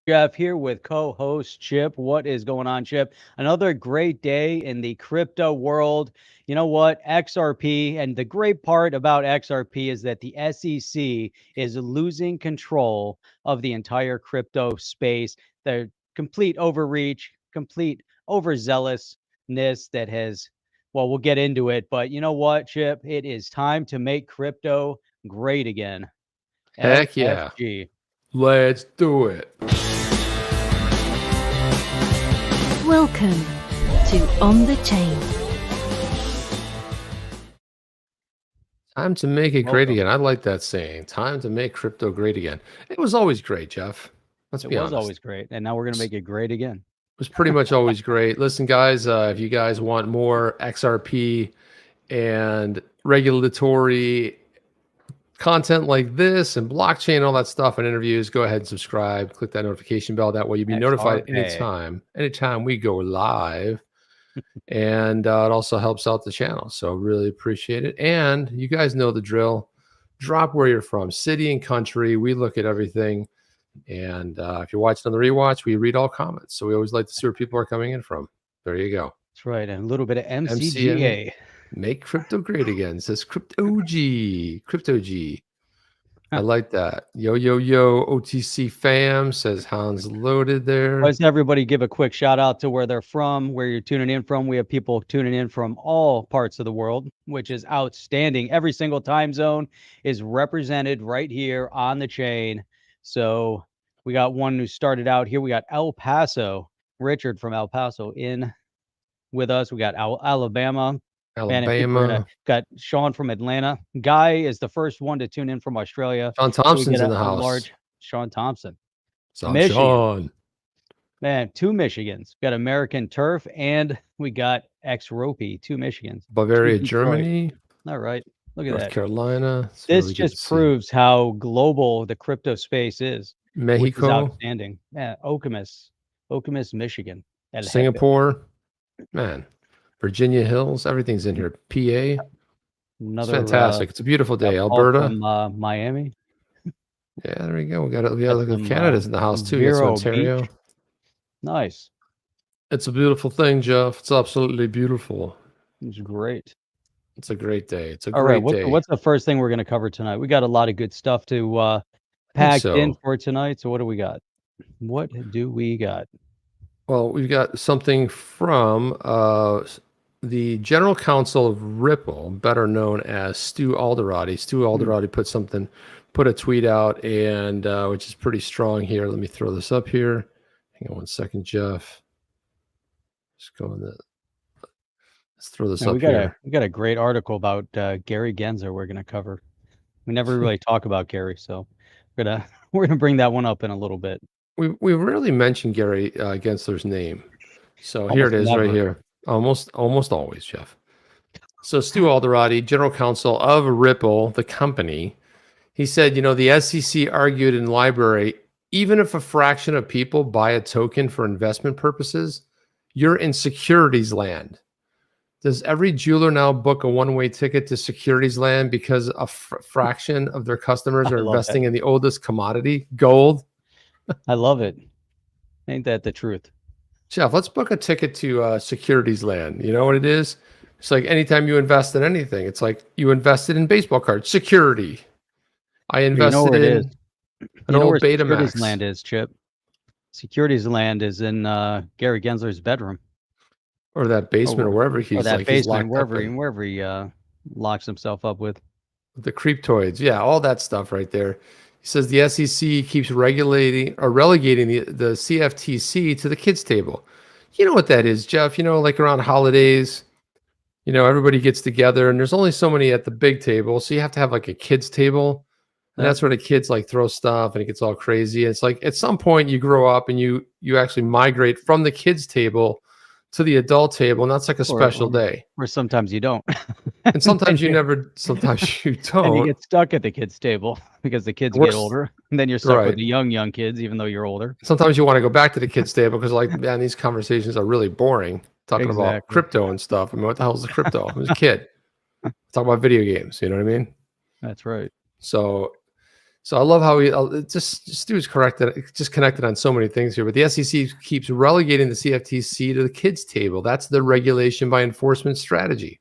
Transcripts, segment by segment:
Jeff here with co-host Chip. What is going on, Chip? Another great day in the crypto world. You know what? XRP, and the great part about XRP is that the SEC is losing control of the entire crypto space. The complete overreach, complete overzealousness that has, well, we'll get into it. But you know what, Chip? It is time to make crypto great again. Heck yeah. LFG. Let's do it. Welcome to On the Chain. Time to make it great again. I like that saying. Time to make crypto great again. It was always great, Jeff. Let's be honest. It was always great, and now we're going to make it great again. It was pretty much always great. Listen, guys, if you guys want more XRP and regulatory content like this and blockchain, all that stuff, and interviews, go ahead and subscribe. Click that notification bell. That way you'll be notified anytime we go live. And it also helps out the channel. So really appreciate it. And you guys know the drill. Drop where you're from, city and country. We look at everything. And if you're watching on the rewatch, we read all comments. So we always like to see where people are coming in from. There you go. That's right. And a little bit of MCGA. Make crypto great again. It says Crypto G. I like that. Yo, OTC fam, says Hans Loaded there. Let's everybody give a quick shout out to where they're from, where you're tuning in from. We have people tuning in from all parts of the world, which is outstanding. Every single time zone is represented right here on the chain. So we got one who started out here. We got El Paso, Richard from El Paso in with us. We got Alabama. Got Sean from Atlanta. Guy is the first one to tune in from Australia. Sean Thompson's in the house. Sean Thompson. Michigan. Sean. Man, 2 Michigans. Got American Turf, and we got XRP, 2 Michigans. Bavaria, Germany. All right. Look at that. North Carolina. This really just proves how global the crypto space is. Mexico. Which is outstanding. Yeah, Okemos, Michigan. Singapore. Man. Virginia Hills, everything's in here. PA, it's fantastic. It's a beautiful day. Alberta, from, Miami. Yeah, there we go. We got look at Canada's in the house too. It's Ontario. Beach. Nice. It's a beautiful thing, Jeff. It's absolutely beautiful. It's great. It's a great day. It's a great day. What's the first thing we're going to cover tonight? We got a lot of good stuff to pack in for tonight. So what do we got? Well, we've got something from the general counsel of Ripple, better known as Stu Alderoty. Stu Alderoty put a tweet out, and which is pretty strong here. Let me throw this up here. Hang on 1 second, Jeff. Let's throw this up here. We got a great article about Gary Gensler we're going to cover. We never really talk about Gary, so we're gonna bring that one up in a little bit. We rarely mention Gary Gensler's name, so here it is right here. Almost always, Jeff. So Stu Alderoty, general counsel of Ripple, the company, he said, the SEC argued in LBRY, even if a fraction of people buy a token for investment purposes, you're in securities land. Does every jeweler now book a one-way ticket to securities land because a fraction of their customers are investing in the oldest commodity, gold? I love it. Ain't that the truth? Jeff, let's book a ticket to securities land. You know what it is? It's like anytime you invest in anything, it's like you invested in baseball cards. Security. I invested in an old Betamax. Securities land is, Chip. Securities land is in Gary Gensler's bedroom. Or that basement or wherever he's wherever he locks himself up with. The creeptoids. Yeah, all that stuff right there. He says the SEC keeps relegating the CFTC to the kids' table. You know what that is, Jeff? Like around holidays, everybody gets together and there's only so many at the big table. So you have to have like a kids' table. And that's where the kids like throw stuff and it gets all crazy. And it's like at some point you grow up and you actually migrate from the kids' table to the adult table, and that's like a special day. Or sometimes you don't. And sometimes you sometimes you don't. And you get stuck at the kids' table because the kids get older. And then you're stuck with the young kids, even though you're older. Sometimes you want to go back to the kids' table because, like, man, these conversations are really boring. Talking about crypto and stuff. I mean, what the hell is a crypto? I was a kid. Talk about video games. You know what I mean? That's right. So So I love how he Stu's connected on so many things here. But the SEC keeps relegating the CFTC to the kids' table. That's the regulation by enforcement strategy.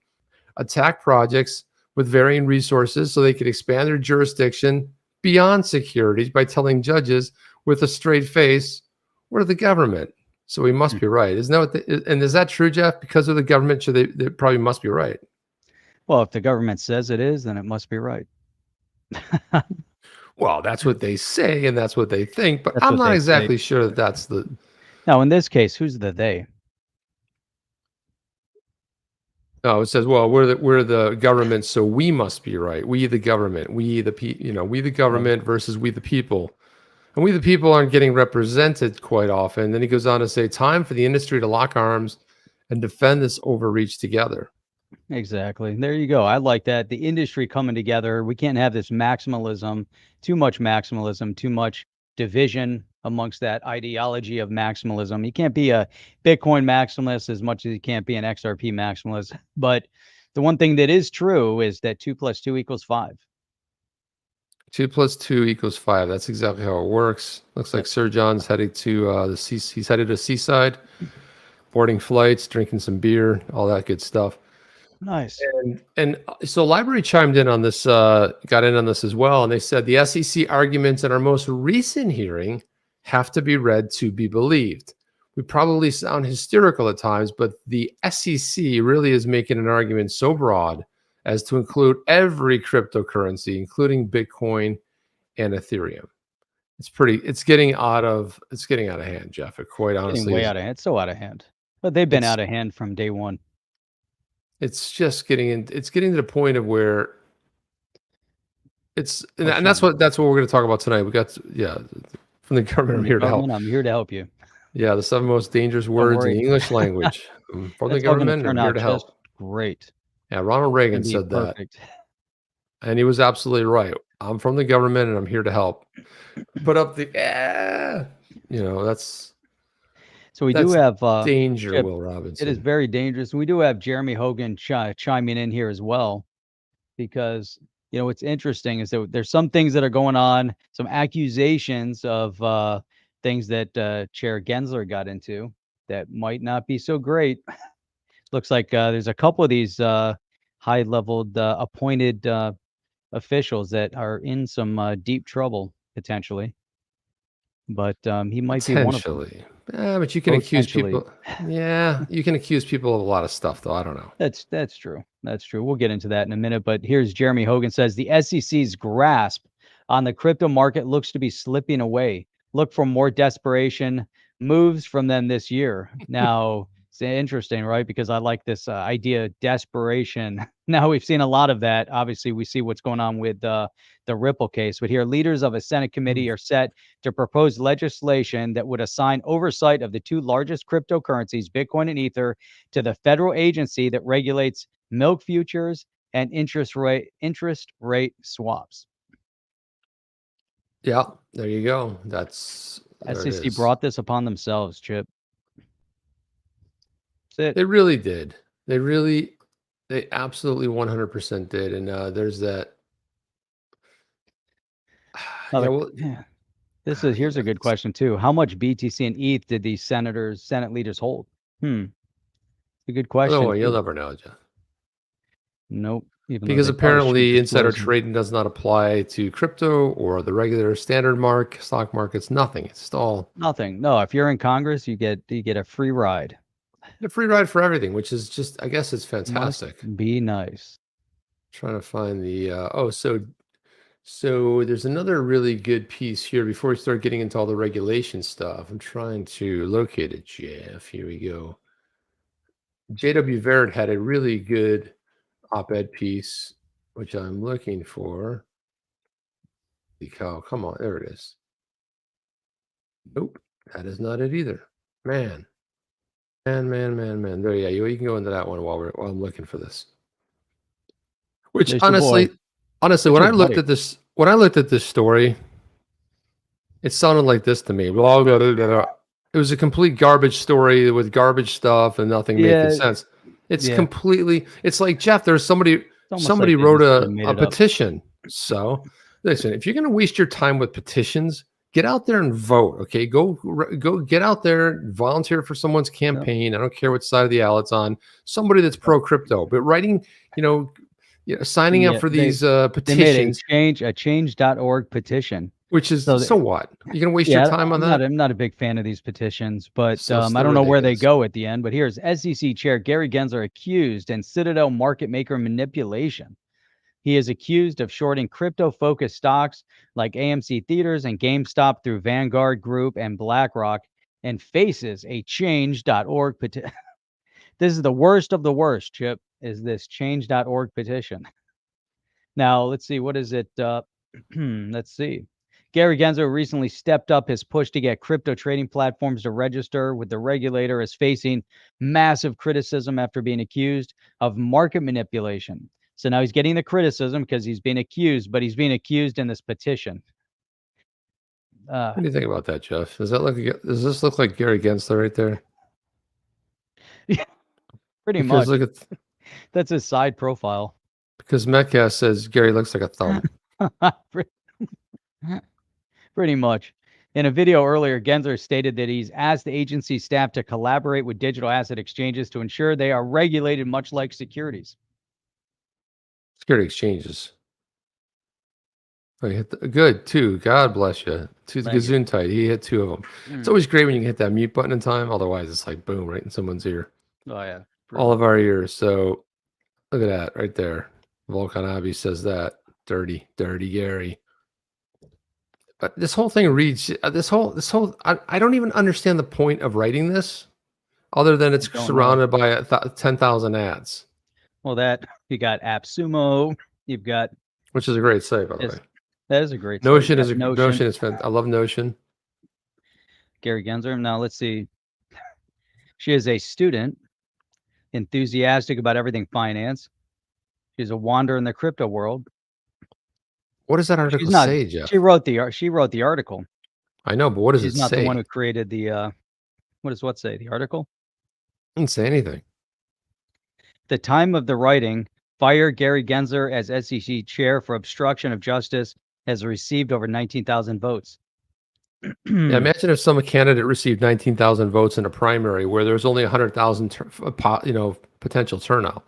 Attack projects with varying resources so they can expand their jurisdiction beyond securities by telling judges with a straight face, we're the government. So we must be right. Isn't that what and is that true, Jeff? Because of the government, they probably must be right. Well, if the government says it is, then it must be right. Well, that's what they say and that's what they think, but That's I'm what not they exactly say. sure that that's the. Now, in this case, who's the they? No, it says, well, we're the government, so we must be right. We the government, we the we the government versus we the people. And we the people aren't getting represented quite often. Then he goes on to say, time for the industry to lock arms and defend this overreach together. Exactly. There you go. I like that. The industry coming together. We can't have this maximalism, too much division amongst that ideology of maximalism. You can't be a Bitcoin maximalist as much as you can't be an XRP maximalist. But the one thing that is true is that 2 + 2 = 5. 2 + 2 = 5. That's exactly how it works. Looks like Sir John's heading to he's headed to Seaside, boarding flights, drinking some beer, all that good stuff. Nice. And so LBRY chimed in on this, got in on this as well, and they said the SEC arguments in our most recent hearing have to be read to be believed. We probably sound hysterical at times, but the SEC really is making an argument so broad as to include every cryptocurrency, including Bitcoin and Ethereum. It's getting out of hand, Jeff. It quite honestly Getting way out of hand. It's so out of hand. But they've been out of hand from day one. It's just getting to the point of where it's, and that's what we're going to talk about tonight. We got, from the government. I'm here to help. I'm here to help you. Yeah, the 7 most dangerous words in the English language. From the government, I'm here to help. Great. Yeah, Ronald Reagan said that. And he was absolutely right. I'm from the government and I'm here to help. Put up the, that's. So we do have danger, Chip, Will Robinson. It is very dangerous. We do have Jeremy Hogan chiming in here as well, because what's interesting is that there's some things that are going on, some accusations of things that Chair Gensler got into that might not be so great. Looks like there's a couple of these high-leveled appointed officials that are in some deep trouble potentially. But he might be one of them. Yeah, but you can accuse people. Yeah, you can accuse people of a lot of stuff, though. I don't know. That's true. That's true. We'll get into that in a minute. But here's Jeremy Hogan says the SEC's grasp on the crypto market looks to be slipping away. Look for more desperation moves from them this year. Now, it's interesting, right? Because I like this idea of desperation. Now we've seen a lot of that. Obviously, we see what's going on with the Ripple case. But here, leaders of a Senate committee are set to propose legislation that would assign oversight of the 2 largest cryptocurrencies, Bitcoin and Ether, to the federal agency that regulates milk futures and interest rate swaps. Yeah, there you go. That's SEC brought this upon themselves, Chip. That's it. They really did. They absolutely 100% did. And there's that. Here's a good question too. How much BTC and ETH did these Senate leaders hold? A good question. Oh, you'll never know, Jeff. Nope. Because apparently insider trading does not apply to crypto or the regular standard stock markets. Nothing. It's all nothing. No, if you're in Congress, you get a free ride. A free ride for everything, which is just, I guess it's fantastic. Must be nice. Trying to find the so there's another really good piece here before we start getting into all the regulation stuff. I'm trying to locate it, Jeff. Here we go. JW Verret had a really good op-ed piece, which I'm looking for. Come on, there it is. Nope, that is not it either. Man. There, yeah, you can go into that one while I'm looking for this. Which honestly, when I looked at this story, it sounded like this to me. Blah, blah, blah, blah. It was a complete garbage story with garbage stuff and nothing making sense. It's completely. It's like, Jeff, there's somebody like wrote a petition. So Listen, if you're going to waste your time with petitions, get out there and vote. Okay, go get out there, volunteer for someone's campaign. I don't care what side of the aisle it's on. Somebody that's pro crypto, but writing, signing up for these petitions. They made a change.org petition. Which is so what? You're gonna waste your time on that? I'm not a big fan of these petitions, but I don't know where they go at the end. But here's SEC Chair Gary Gensler accused in Citadel market maker manipulation. He is accused of shorting crypto-focused stocks like AMC Theaters and GameStop through Vanguard Group and BlackRock, and faces a change.org petition. This is the worst of the worst, Chip, is this change.org petition. Now, let's see. What is it? Let's see. Gary Gensler recently stepped up his push to get crypto trading platforms to register with the regulator, is facing massive criticism after being accused of market manipulation. So now he's getting the criticism because he's being accused, but he's being accused in this petition. What do you think about that, Jeff? Does this look like Gary Gensler right there? Yeah, pretty much. Look at that's his side profile. Because Metcalf says Gary looks like a thumb. Pretty much. In a video earlier, Gensler stated that he's asked the agency staff to collaborate with digital asset exchanges to ensure they are regulated much like securities. Security exchanges. Oh, you hit good, two. God bless you. Two gazoon tight. He hit two of them. It's always great when you can hit that mute button in time. Otherwise, it's like boom, right in someone's ear. Oh, yeah. All of our ears. So look at that right there. Volkan Abi says that. Dirty Gary. But this whole thing reads I don't even understand the point of writing this other than it's surrounded by 10,000 ads. Well, that you got AppSumo, you've got, which is a great site, by the way. That is a great Notion site. Notion is fantastic. I love Notion. Gary Gensler. Now let's see. She is a student, enthusiastic about everything finance. She's a wanderer in the crypto world. What does that article say, Jeff? She wrote the article. I know, but what does it say? She's not the one who created the. What does what say? The article? It didn't say anything. The time of the writing, fire Gary Gensler as SEC chair for obstruction of justice has received over 19,000 votes. Yeah, imagine if some candidate received 19,000 votes in a primary where there's only 100,000, potential turnout.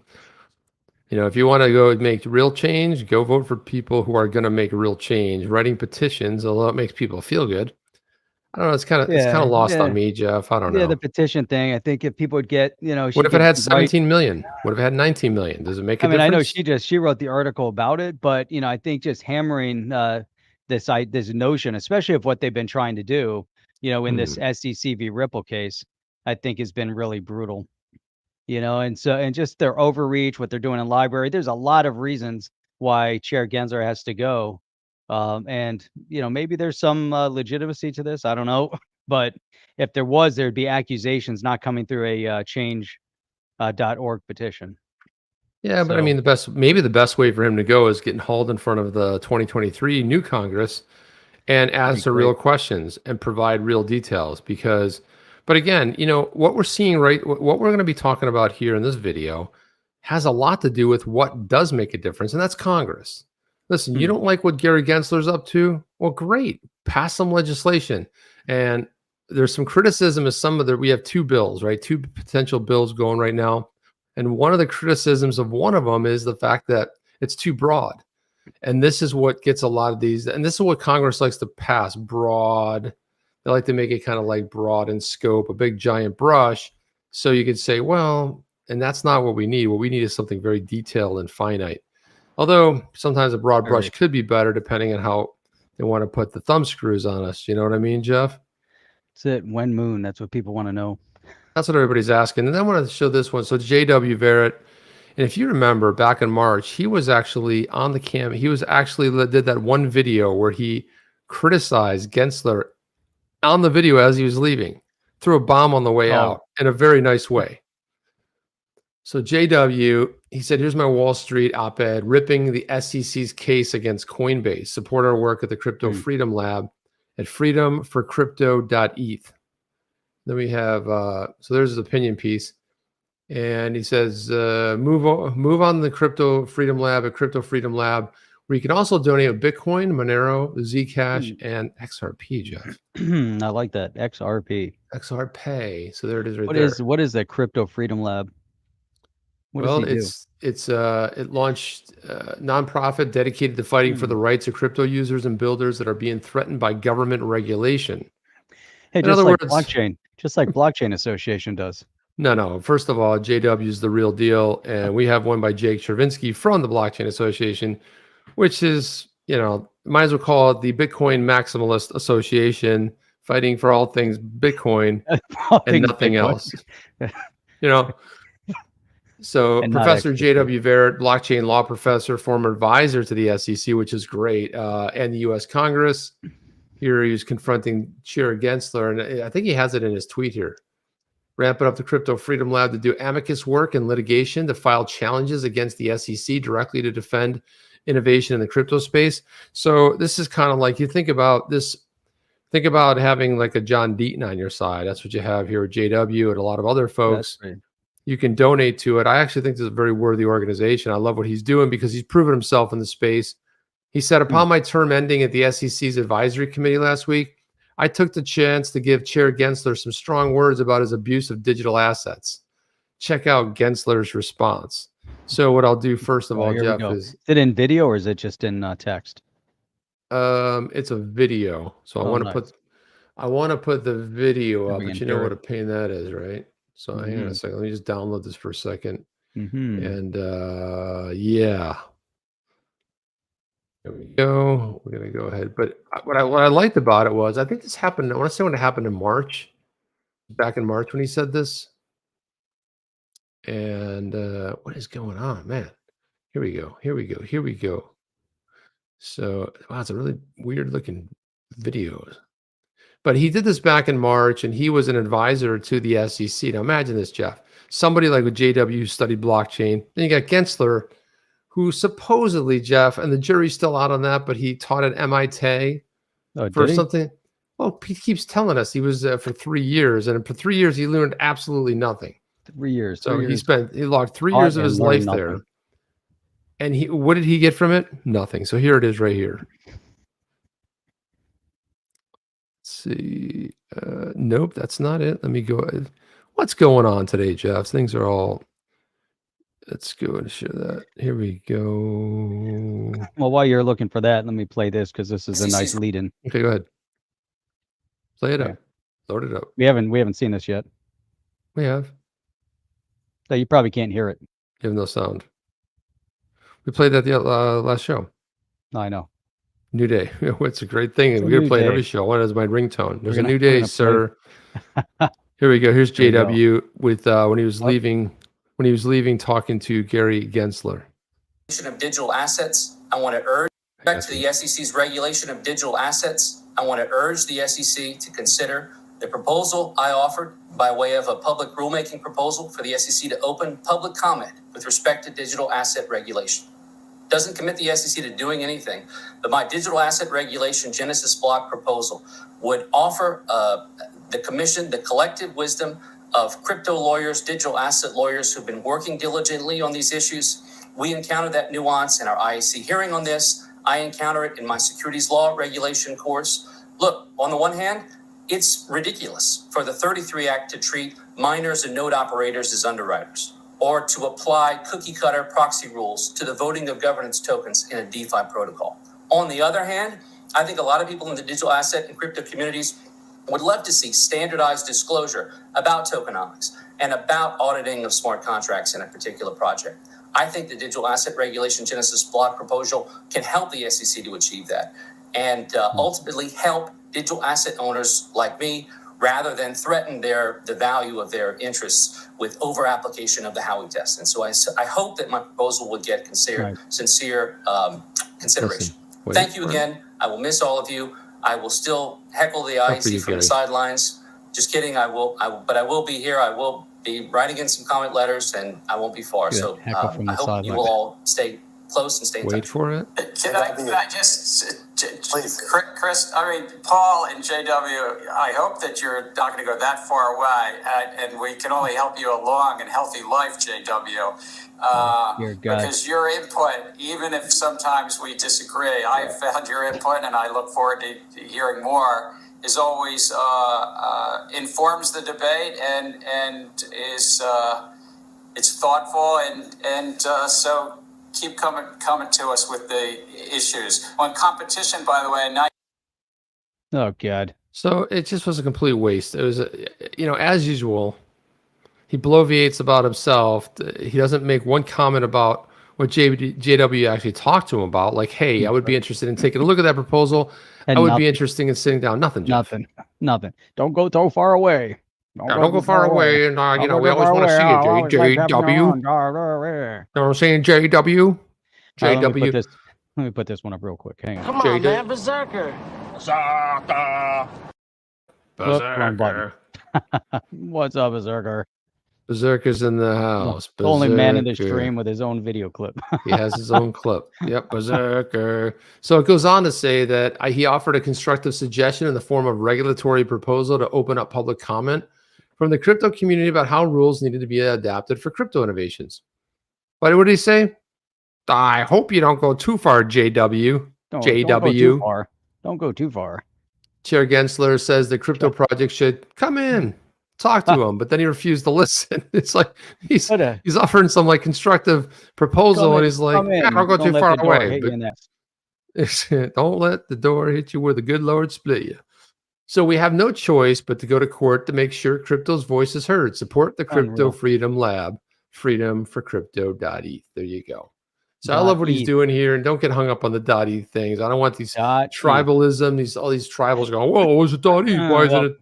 If you want to go make real change, go vote for people who are going to make real change. Writing petitions, although it makes people feel good, I don't know. It's kind of lost on me, Jeff. I don't know. Yeah, the petition thing. I think if people would get, what if it had 17 million? What if it had 19 million? Does it make a difference? I know she wrote the article about it, but I think just hammering this notion, especially of what they've been trying to do, in this SEC v. Ripple case, I think has been really brutal. And just their overreach, what they're doing in LBRY. There's a lot of reasons why Chair Gensler has to go. Maybe there's some legitimacy to this. I don't know. But if there was, there'd be accusations not coming through a change.org petition. Yeah, but I mean, the best way for him to go is getting hauled in front of the 2023 new Congress and answer real questions and provide real details. But again, what we're seeing, right, what we're going to be talking about here in this video has a lot to do with what does make a difference, and that's Congress. Listen, you don't like what Gary Gensler's up to? Well, great. Pass some legislation. And there's some criticism of we have two bills, right? Two potential bills going right now. And one of the criticisms of one of them is the fact that it's too broad. And this is what gets a lot of these, and this is what Congress likes to pass, broad. They like to make it kind of like broad in scope, a big giant brush. So you could say, well, and that's not what we need. What we need is something very detailed and finite. Although sometimes a broad brush could be better depending on how they want to put the thumb screws on us. You know what I mean, Jeff? That's it. When moon. That's what people want to know. That's what everybody's asking. And then I want to show this one. So JW Verret. And if you remember back in March, he was actually on the cam. He was actually did that one video where he criticized Gensler on the video as he was leaving, threw a bomb on the way out in a very nice way. So JW, he said, here's my Wall Street op-ed ripping the SEC's case against Coinbase. Support our work at the Crypto Freedom Lab at freedomforcrypto.eth. Then we have, so there's his opinion piece. And he says, move on the Crypto Freedom Lab at Crypto Freedom Lab. where you can also donate with Bitcoin, Monero, Zcash, and XRP, Jeff. I like that. XRP. XRP. So there it is right What there. what is the Crypto Freedom Lab? What Well, does he do? it launched a nonprofit dedicated to fighting for the rights of crypto users and builders that are being threatened by government regulation. Hey, In just other like words, Blockchain Association does. No. First of all, JW is the real deal, and we have one by Jake Chervinsky from the Blockchain Association, which is, might as well call it the Bitcoin Maximalist Association, fighting for all things Bitcoin and nothing else. So And Professor JW Verret, blockchain law professor, former advisor to the SEC, which is great, and the U.S. Congress. Here he was confronting Chair Gensler, and I think he has it in his tweet here. Ramping up the Crypto Freedom Lab to do amicus work and litigation to file challenges against the SEC directly to defend innovation in the crypto space. So this is kind of like, you think about this, think about having like a John Deaton on your side. That's what you have here with JW and a lot of other folks. You can donate to it. I actually think this is a very worthy organization. I love what he's doing because he's proven himself in the space. He said, upon my term ending at the SEC's advisory committee last week, I took the chance to give Chair Gensler some strong words about his abuse of digital assets. Check out Gensler's response. So what I'll do first of all, Jeff, is it in video or is it just in text? It's a video. So I want to put the video up, but you know what a pain that is, right? So hang on a second. Let me just download this for a second. And yeah. There we go. We're gonna go ahead. But what I liked about it was, I think this happened. I want to say when it happened in March, back in March when he said this. And what is going on, man? Here we go. So wow, it's a really weird looking video. But he did this back in March, and he was an advisor to the SEC. Now imagine this, Jeff. Somebody like with JW who studied blockchain. Then you got Gensler, who supposedly, Jeff, and the jury's still out on that, but he taught at MIT for something. Well, he keeps telling us he was for 3 years, and for 3 years he learned absolutely nothing. 3 years. So he logged 3 years of his life there. And what did he get from it? Nothing. So here it is right here. Let's see. Nope, that's not it. Let me go ahead. What's going on today, Jeff? Things are all... Let's go and share that. Here we go. Well, while you're looking for that, let me play this because this is a nice lead-in. Okay, go ahead. Play it up. Load it up. We haven't seen this yet. We have. So you probably can't hear it. You have no sound. We played that the last show. I know. New day. It's a great thing. We're gonna play every show. What is my ringtone? There's a new day, sir. Here we go. Here's JW with when he was leaving. When he was leaving, talking to Gary Gensler. Of digital assets, I want to urge back to the SEC's regulation of digital assets. I want to urge the SEC to consider the proposal I offered by way of a public rulemaking proposal for the SEC to open public comment with respect to digital asset regulation. Doesn't commit the SEC to doing anything, but my digital asset regulation Genesis block proposal would offer the commission the collective wisdom of crypto lawyers, digital asset lawyers who've been working diligently on these issues. We encounter that nuance in our IAC hearing on this. I encounter it in my securities law regulation course. Look, on the one hand, it's ridiculous for the 33 Act to treat miners and node operators as underwriters, or to apply cookie cutter proxy rules to the voting of governance tokens in a DeFi protocol. On the other hand, I think a lot of people in the digital asset and crypto communities would love to see standardized disclosure about tokenomics and about auditing of smart contracts in a particular project. I think the digital asset regulation Genesis block proposal can help the SEC to achieve that and ultimately help digital asset owners like me rather than threaten the value of their interests with over application of the Howey test. And so I hope that my proposal would get sincere consideration. Thank you again. I will miss all of you. I will still heckle the IEC from the sidelines. Just kidding. But I will be here. I will be writing in some comment letters, and I won't be far. So I hope you will all stay close and stay in Wait touch. for it. Can I just, Chris, Paul and JW, I hope that you're not going to go that far away, and we can only help you a long and healthy life, JW. Because your input, even if sometimes we disagree, I found your input, and I look forward to hearing more, is always informs the debate and is it's thoughtful, and so keep coming to us with the issues. On competition, by the way, Oh God. So it just was a complete waste. It was, as usual, he bloviates about himself. He doesn't make one comment about what JW actually talked to him about. Like, hey, I would be interested in taking a look at that proposal. I would be interested in sitting down. Nothing, Jeff. Nothing. Don't go so far away. Don't go far away. And, we always want to see it, JW. You know what I'm saying, JW? JW. Let me put this one up real quick. Hang on. Come on, man, Berserker. Wrong button. What's up, Berserker? Berserker's in the house. The only man in the stream with his own video clip. He has his own clip. Yep, Berserker. So it goes on to say that he offered a constructive suggestion in the form of regulatory proposal to open up public comment from the crypto community about how rules needed to be adapted for crypto innovations. But what did he say? I hope you don't go too far, JW. JW. Don't go too far. Don't go too far. Chair Gensler says the crypto project should come in, talk to him, but then he refused to listen. It's like he's offering some like constructive proposal, and he's like, don't go too far away. Don't let the door hit you where the good Lord split you. So we have no choice but to go to court to make sure crypto's voice is heard. Support the Crypto Freedom Lab, freedom4crypto.eth. There you go. So I love what he's doing here, and don't get hung up on the .eth things. I don't want these tribalism, all these tribals going, whoa, what's a .eth? Why isn't it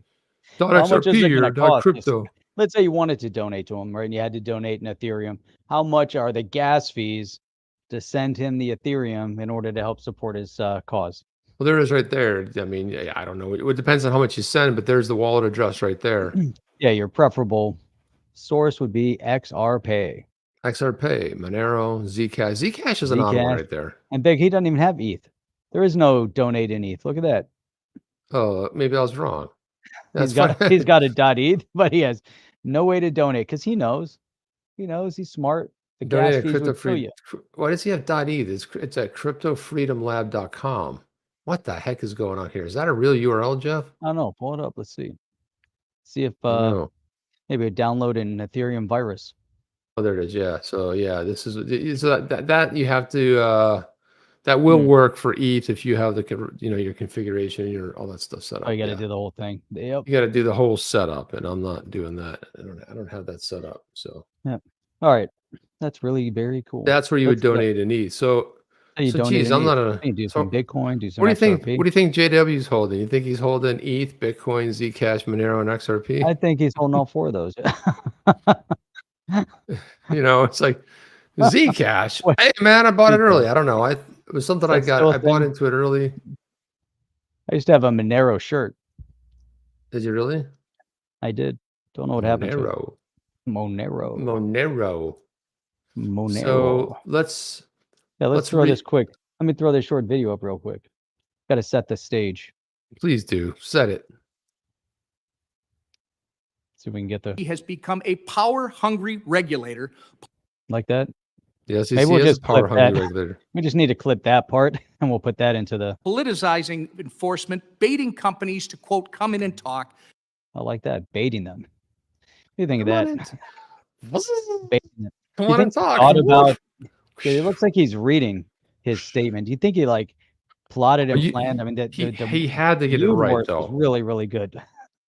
.xrp or .crypto? Let's say you wanted to donate to him, right? And you had to donate in Ethereum. How much are the gas fees to send him the Ethereum in order to help support his cause? Well, there is right there. I mean, I don't know. It depends on how much you send, but there's the wallet address right there. Yeah, your preferable source would be XRP. XRP, Monero, Zcash. Zcash is an odd one right there. And Big, he doesn't even have ETH. There is no donate in ETH. Look at that. Oh, maybe I was wrong. He's got a .eth, but he has no way to donate because he knows. He knows he's smart. The gas fees would kill you. Why does he have .eth? It's at cryptofreedomlab.com. What the heck is going on here? Is that a real URL, Jeff? I don't know. Pull it up. Let's see. See if maybe download an Ethereum virus. Oh, there it is. Yeah. So yeah, this is that you have to that will work for ETH if you have your configuration, your all that stuff set up. Oh, you got to do the whole thing. Yep. You got to do the whole setup, and I'm not doing that. I don't have that set up. So yeah. All right. That's really very cool. That's where you would donate in ETH. So geez, I'm not a. Do some Bitcoin. Do some. What do you XRP. think? What do you think JW's holding? You think he's holding ETH, Bitcoin, Zcash, Monero, and XRP? I think he's holding all four of those. It's like Zcash. Hey man, I bought it early. I don't know. It was something I bought into it early. I used to have a Monero shirt. Did you really? I did. Don't know what happened to it. Monero. So let's throw this quick. Let me throw this short video up real quick. Got to set the stage. Please do. Set it. See if we can get the. He has become a power-hungry regulator. Like that? Yes, maybe we'll just power-hungry regulator. We just need to clip that part, and we'll put that into the. Politicizing enforcement, baiting companies to, quote, come in and talk. I like that. Baiting them. What do you think of that? Baiting them. Come on and talk. It looks like he's reading his statement. Do you think he plotted and planned? I mean, he had to get it right, though. Really, really good.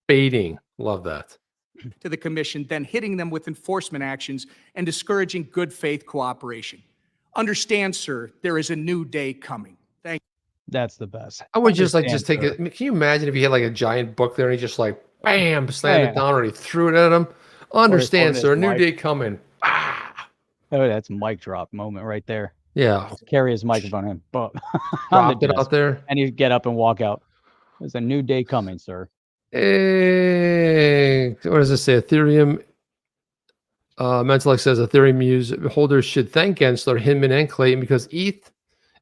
Baiting. Love that. To the commission, then hitting them with enforcement actions and discouraging good faith cooperation. Understand, sir, there is a new day coming. Thank you. That's the best. I would just take it. Can you imagine if he had a giant book there and he just bam, slammed it down, or he threw it at him? Understand, sir, a new day coming. Ah. Oh, that's mic drop moment right there. Yeah. Just carry his microphone in. But dropped it out there. And he'd get up and walk out. There's a new day coming, sir. Hey, what does it say? Ethereum Mentellix says Ethereum holders should thank Gensler, Hinman, and Clayton because ETH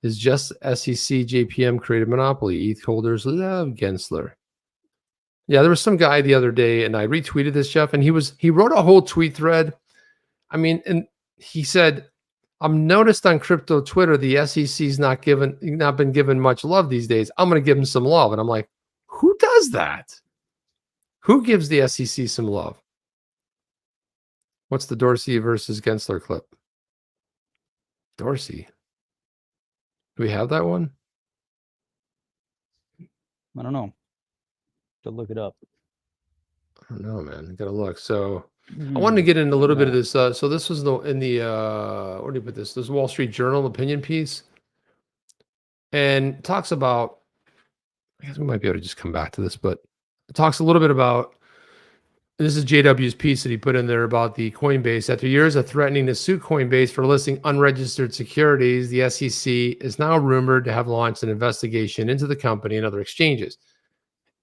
is just SEC JPM created monopoly. ETH holders love Gensler. Yeah, there was some guy the other day, and I retweeted this, Jeff, and he wrote a whole tweet thread. I mean, and he said, I'm noticed on crypto Twitter, the SEC's not been given much love these days. I'm going to give him some love. And I'm like, who does that? Who gives the SEC some love? What's the Dorsey versus Gensler clip? Dorsey. Do we have that one? I don't know. To look it up. I don't know, man. I gotta look. So I wanted to get in a little bit of this. So this was where do you put this? This Wall Street Journal opinion piece, and talks about. I guess we might be able to just come back to this, but it talks a little bit about. This is JW's piece that he put in there about the Coinbase. After years of threatening to sue Coinbase for listing unregistered securities, the SEC is now rumored to have launched an investigation into the company and other exchanges.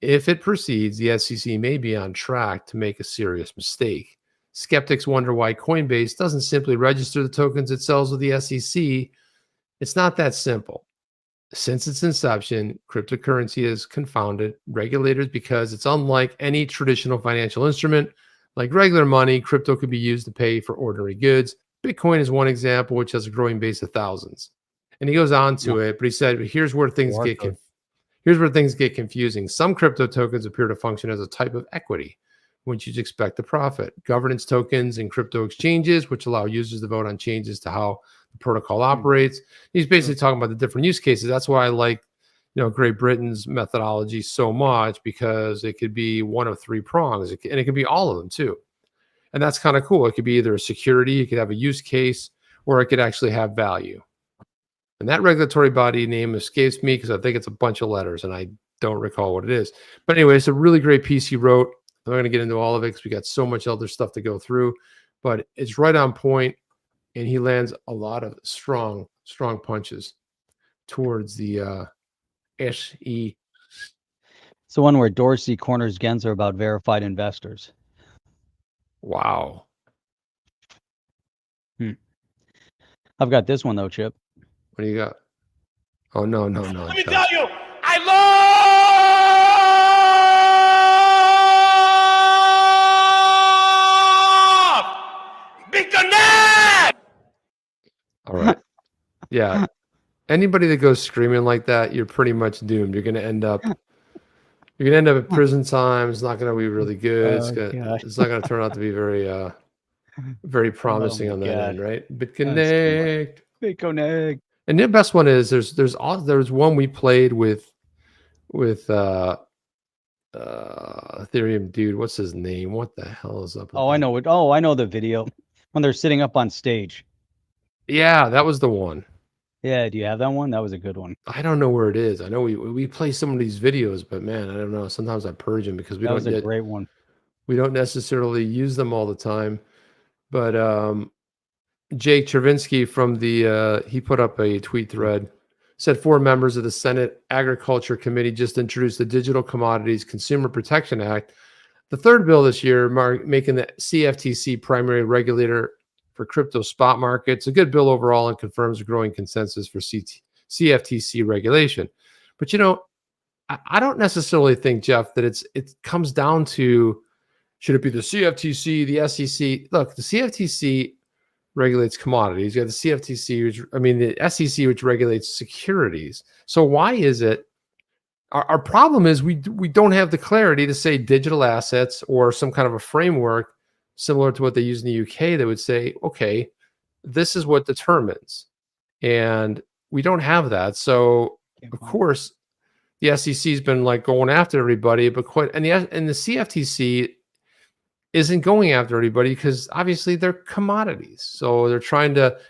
If it proceeds, the SEC may be on track to make a serious mistake. Skeptics wonder why Coinbase doesn't simply register the tokens it sells with the SEC. It's not that simple. Since its inception, cryptocurrency has confounded regulators because it's unlike any traditional financial instrument. Like regular money, crypto could be used to pay for ordinary goods. Bitcoin is one example, which has a growing base of thousands. And he goes on to it, but he said, here's where things get confusing. Some crypto tokens appear to function as a type of equity, which you'd expect to profit. Governance tokens and crypto exchanges, which allow users to vote on changes to how the protocol operates. He's basically talking about the different use cases. That's why I like, Great Britain's methodology so much, because it could be one of three prongs, and it could be all of them too. And that's kind of cool. It could be either a security, it could have a use case, or it could actually have value. And that regulatory body name escapes me because I think it's a bunch of letters and I don't recall what it is. But anyway, it's a really great piece he wrote. I'm not going to get into all of it because we got so much other stuff to go through, but it's right on point, and he lands a lot of strong punches towards the SE. It's the one where Dorsey corners Gensler about verified investors. Wow. I've got this one though, Chip. What do you got? Oh, no. Let me tell you, I love Bitcoin. All right. Yeah. Anybody that goes screaming like that, you're pretty much doomed. You're going to end up at prison time. It's not going to be really good. It's not going to turn out to be very promising on that end, right? BitConnect. And the best one is there's one we played with Ethereum dude. What's his name? What the hell is up with I know it. Oh, I know the video when they're sitting up on stage. Yeah, that was the one. Yeah, do you have that one? That was a good one. I don't know where it is. I know we play some of these videos, but man, I don't know. Sometimes I purge them because That was a great one. We don't necessarily use them all the time. But Jake Chervinsky from he put up a tweet thread, said 4 members of the Senate Agriculture Committee just introduced the Digital Commodities Consumer Protection Act, the third bill this year, making the CFTC primary regulator for crypto spot markets. A good bill overall and confirms a growing consensus for CFTC regulation. But I don't necessarily think, Jeff, that it comes down to, should it be the CFTC, the SEC? Look, the CFTC regulates commodities. You have the CFTC, the SEC, which regulates securities. So why is it? Our problem is we don't have the clarity to say digital assets or some kind of a framework similar to what they use in the UK that would say, okay, this is what determines. And we don't have that. So of course, the SEC has been like going after everybody, but and the CFTC isn't going after everybody because obviously they're commodities. So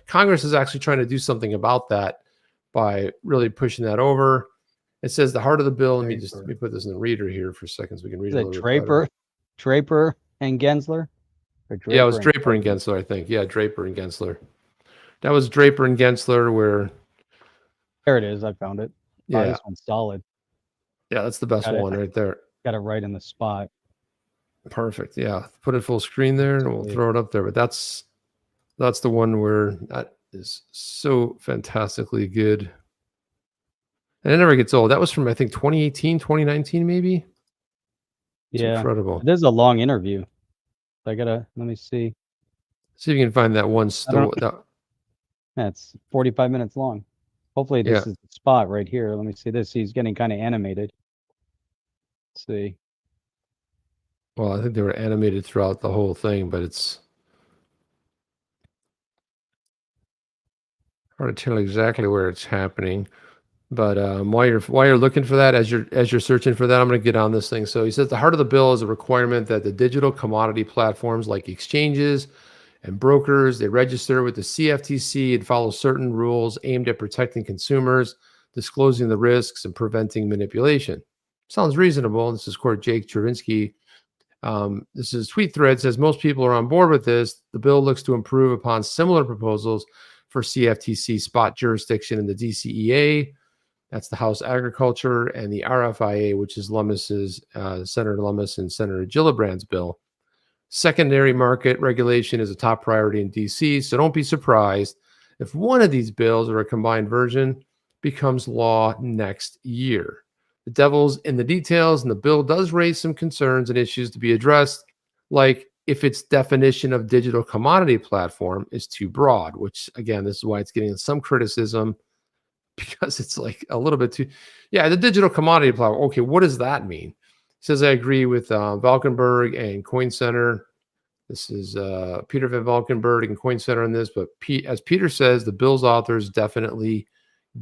Congress is actually trying to do something about that by really pushing that over. It says the heart of the bill. Let me put this in the reader here for a second so we can read it a little bit Draper and Gensler? Yeah, it was Draper and Gensler, I think. Yeah, Draper and Gensler. That was Draper and Gensler where... There it is. I found it. Yeah. Oh, this one's solid. Yeah, that's the best one right there. Got it right in the spot. Perfect. Yeah. Put it full screen there and we'll throw it up there. But that's the one where that is so fantastically good. And it never gets old. That was from, I think, 2018, 2019, maybe. It's incredible. It is a long interview. I gotta, let me see. See if you can find that one. That's 45 minutes long. Hopefully this is the spot right here. Let me see this. He's getting kind of animated. Let's see. Well, I think they were animated throughout the whole thing, but it's hard to tell exactly where it's happening. But while you're looking for that, as you're searching for that, I'm going to get on this thing. So he says the heart of the bill is a requirement that the digital commodity platforms like exchanges and brokers, they register with the CFTC and follow certain rules aimed at protecting consumers, disclosing the risks, and preventing manipulation. Sounds reasonable. This is quote Jake Chervinsky. This is tweet thread says most people are on board with this. The bill looks to improve upon similar proposals for CFTC spot jurisdiction in the DCEA. That's the House Agriculture, and the RFIA, which is Senator Lummis and Senator Gillibrand's bill. Secondary market regulation is a top priority in DC, so don't be surprised if one of these bills or a combined version becomes law next year. The devil's in the details, and the bill does raise some concerns and issues to be addressed, like if its definition of digital commodity platform is too broad, which, again, this is why it's getting some criticism, because it's like a little bit too, the digital commodity platform. Okay, what does that mean? He says, I agree with Valkenburgh and Coin Center. This is Peter Van Valkenburgh and Coin Center on this, but as Peter says, the bill's authors definitely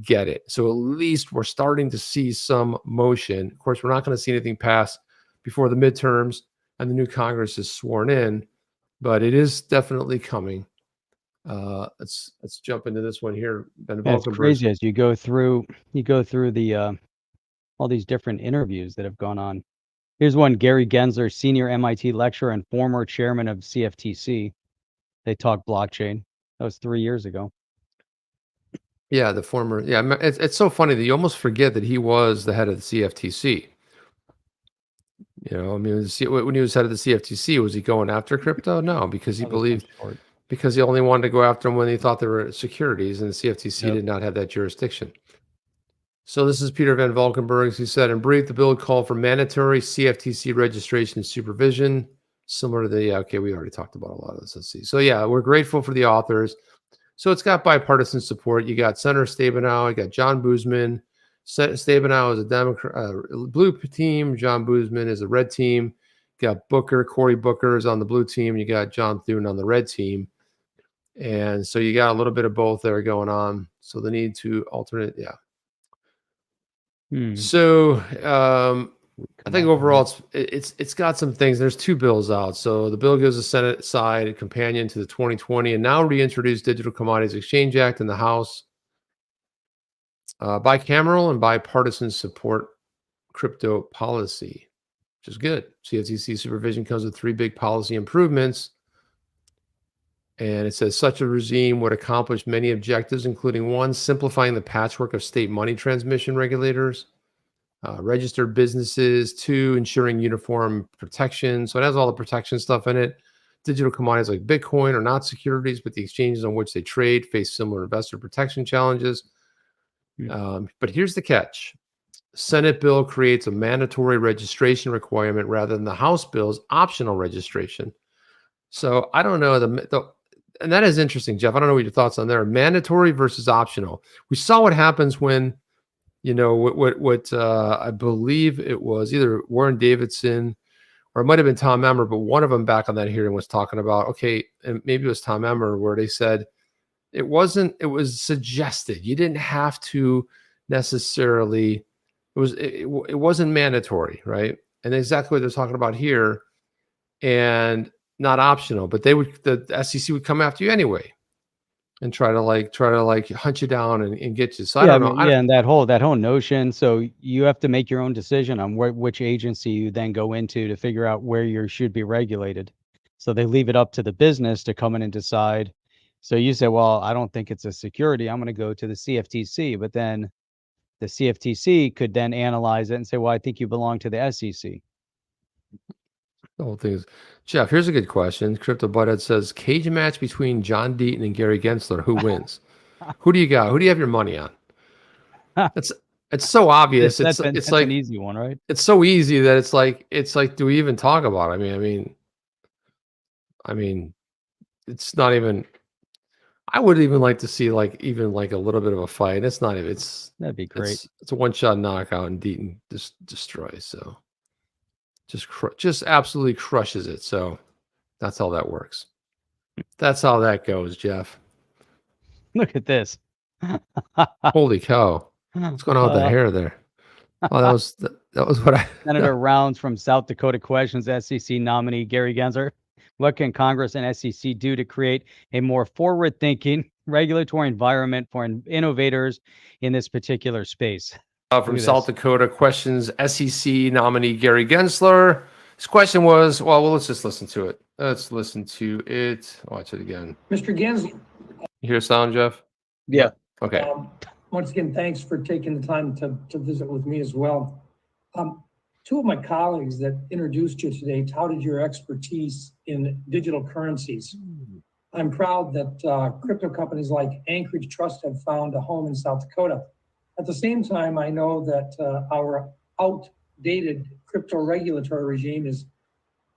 get it. So at least we're starting to see some motion. Of course, we're not going to see anything pass before the midterms and the new Congress is sworn in, but it is definitely coming. Let's jump into this one here. It's crazy as you go through the all these different interviews that have gone on. Here's one: Gary Gensler, senior MIT lecturer and former chairman of CFTC. They talk blockchain. That was 3 years ago. Yeah, the former. Yeah, it's so funny that you almost forget that he was the head of the CFTC. You know, I mean, when he was head of the CFTC, was he going after crypto? No, because he believed. Because he only wanted to go after them when he thought they were securities, and the CFTC did not have that jurisdiction. So this is Peter Van Valkenburgh. He said, in brief, the bill called for mandatory CFTC registration and supervision, similar to the, okay, we already talked about a lot of this. Let's see. So yeah, we're grateful for the authors. So it's got bipartisan support. You got Senator Stabenow, you got John Boozman. Stabenow is a Democrat, blue team. John Boozman is a red team. You got Cory Booker is on the blue team. You got John Thune on the red team. And so you got a little bit of both there going on. So the need to alternate, So I think overall it's got some things. There's two bills out. So the bill gives the Senate side a companion to the 2020 and now reintroduced Digital Commodities Exchange Act in the House. Bicameral and bipartisan support crypto policy, which is good. CFTC supervision comes with 3 big policy improvements. And it says such a regime would accomplish many objectives, including 1, simplifying the patchwork of state money transmission regulators, registered businesses, 2, ensuring uniform protection. So it has all the protection stuff in it. Digital commodities like Bitcoin are not securities, but the exchanges on which they trade face similar investor protection challenges. But here's the catch. Senate bill creates a mandatory registration requirement rather than the House bill's optional registration. So I don't know, and that is interesting, Jeff. I don't know what your thoughts on there. Mandatory versus optional. We saw what happens when, you know, what I believe it was either Warren Davidson or it might have been Tom Emmer, but one of them back on that hearing was talking about, okay, and maybe it was Tom Emmer, where they said it was suggested. You didn't have to necessarily, it wasn't mandatory, right? And exactly what they're talking about here. And not optional, but the SEC would come after you anyway and try to hunt you down and get you. So I don't know. And that whole notion. So you have to make your own decision on which agency you then go into to figure out where you should be regulated. So they leave it up to the business to come in and decide. So you say, well, I don't think it's a security. I'm going to go to the CFTC, but then the CFTC could then analyze it and say, well, I think you belong to the SEC. The whole thing is, Jeff, here's a good question. Crypto Butthead says, cage match between John Deaton and Gary Gensler. Who wins? Who do you got? Who do you have your money on? It's so obvious. It's like an easy one, right? It's so easy that it's like, do we even talk about it? I mean, it's not even, I would even like to see even a little bit of a fight. It's not even, That'd be great. It's a one-shot knockout and Deaton just destroys. So just absolutely crushes it. So that's how that works. That's how that goes, Jeff. Look at this. Holy cow. What's going on with the hair there? Oh, that was what I... Senator Rounds from South Dakota questions SEC nominee Gary Gensler. What can Congress and SEC do to create a more forward-thinking regulatory environment for innovators in this particular space? From South Dakota questions SEC nominee Gary Gensler. His question was, well, let's just listen to it. Let's listen to it. Watch it again. Mr. Gensler. You hear sound, Jeff? Yeah. Okay. Once again, thanks for taking the time to visit with me as well. Two of my colleagues that introduced you today touted your expertise in digital currencies. I'm proud that crypto companies like Anchorage Trust have found a home in South Dakota. At the same time, I know that our outdated crypto regulatory regime is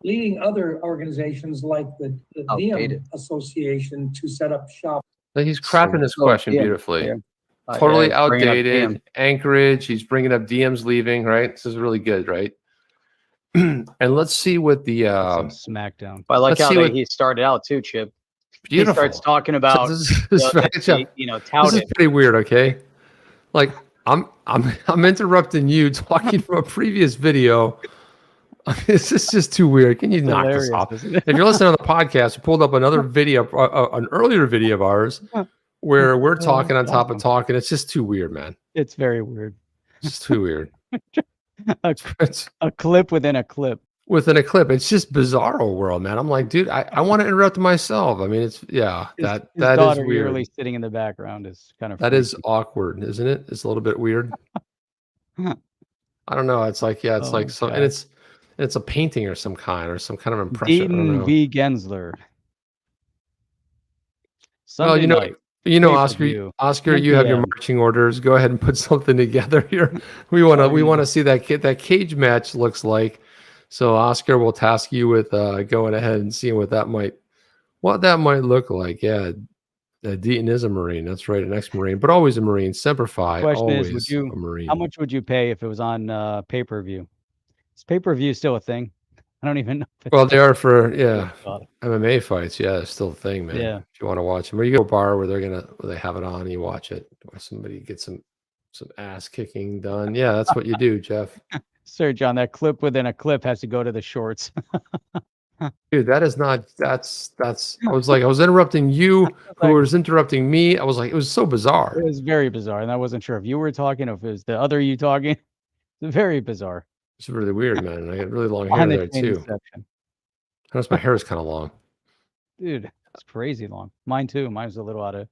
leading other organizations like the DM Association to set up shop. He's crafting this question beautifully. Yeah. Totally outdated. Anchorage. He's bringing up DM's leaving. Right. This is really good. Right. And let's see what the smackdown. I like how he started out too, Chip. Beautiful. He starts talking about touting. This is pretty weird. Okay. Like I'm interrupting you talking from a previous video. This is just too weird. Can you knock this off? If you're listening on the podcast, we pulled up another video, an earlier video of ours, where we're talking on top of talking. It's just too weird, man. It's very weird. It's too weird. a clip within a clip. Within a clip. It's just bizarro world, man. I'm like, dude, I want to interrupt myself. I mean, it's that is weird. Really sitting in the background is kind of that is awkward, isn't it? It's a little bit weird. I don't know. It's like it's like so, and it's a painting or some kind of impression. Deaton v. Gensler. Well, you know, Oscar, you have your marching orders. Go ahead and put something together here. We want to see that cage match looks like. So Oscar will task you with going ahead and seeing what that might look like. Yeah, Deaton is a Marine. That's right, an ex-Marine, but always a Marine. Semper Fi. Question always is, a Marine. How much would you pay if it was on pay-per-view? Is pay-per-view still a thing? I don't even know. Well, they are for MMA fights. Yeah, it's still a thing, man. Yeah. If you want to watch them, or you go to a bar where they have it on, and you watch it, or somebody gets some ass kicking done. Yeah, that's what you do, Jeff. Sir John, that clip within a clip has to go to the shorts. Dude, that is not. That's. I was interrupting you, who was interrupting me. I was like, it was so bizarre. It was very bizarre, and I wasn't sure if you were talking, or if it was the other you talking. It's very bizarre. It's really weird, man. I got really long hair there too. Notice my hair is kind of long. Dude, it's crazy long. Mine too. Mine's a little out of.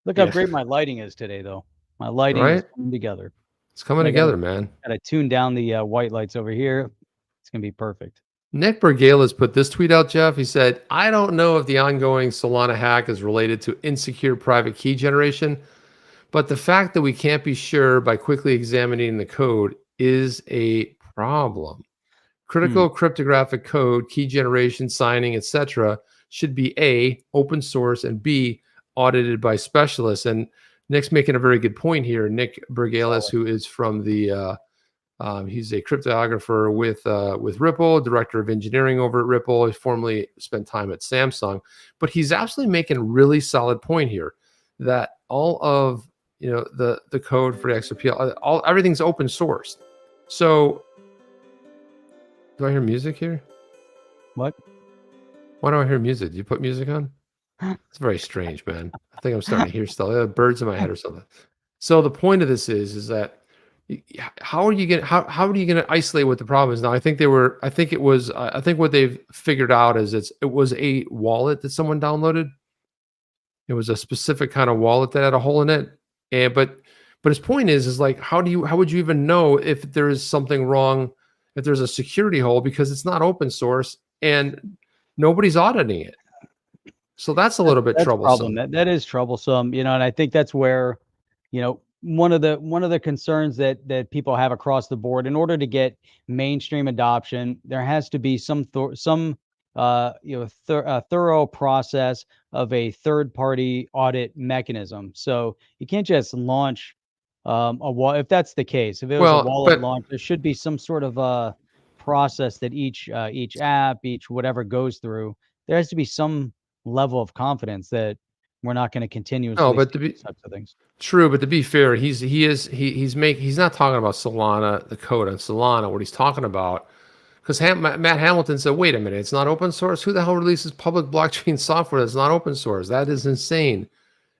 Look how great my lighting is today, though. My lighting is coming together. It's coming together, man. Gotta tune down the white lights over here. It's gonna be perfect. Nick Bergale has put this tweet out, Jeff. He said, I don't know if the ongoing Solana hack is related to insecure private key generation, but the fact that we can't be sure by quickly examining the code is a problem. Critical cryptographic code, key generation, signing, etc., should be A, open source, and B, audited by specialists. And Nick's making a very good point here. Nick Bergales, who is from the he's a cryptographer with Ripple, director of engineering over at Ripple. He formerly spent time at Samsung, but he's absolutely making a really solid point here that all of the code for the XRP, everything's open source. So, do I hear music here? What? Why do I hear music? Did you put music on? It's very strange, man. I think I'm starting to hear stuff. Birds in my head or something. So the point of this is that how are you gonna isolate what the problem is now? I think what they've figured out is it was a wallet that someone downloaded. It was a specific kind of wallet that had a hole in it. But his point is like, how would you even know if there is something wrong, if there's a security hole, because it's not open source and nobody's auditing it. So that's a little bit troublesome. That is troublesome, you know, and I think that's where, you know, one of the concerns that people have across the board. In order to get mainstream adoption, there has to be some thorough process of a third-party audit mechanism. So you can't just launch a wallet. If that's the case, if it was a wallet launch, there should be some sort of a process that each app, each whatever goes through. There has to be some level of confidence that we're not going to continuously to be these types of things. True, but to be fair, he's not talking about Solana, the code on Solana. What he's talking about, because Matt Hamilton said, "Wait a minute, it's not open source. Who the hell releases public blockchain software that's not open source? That is insane."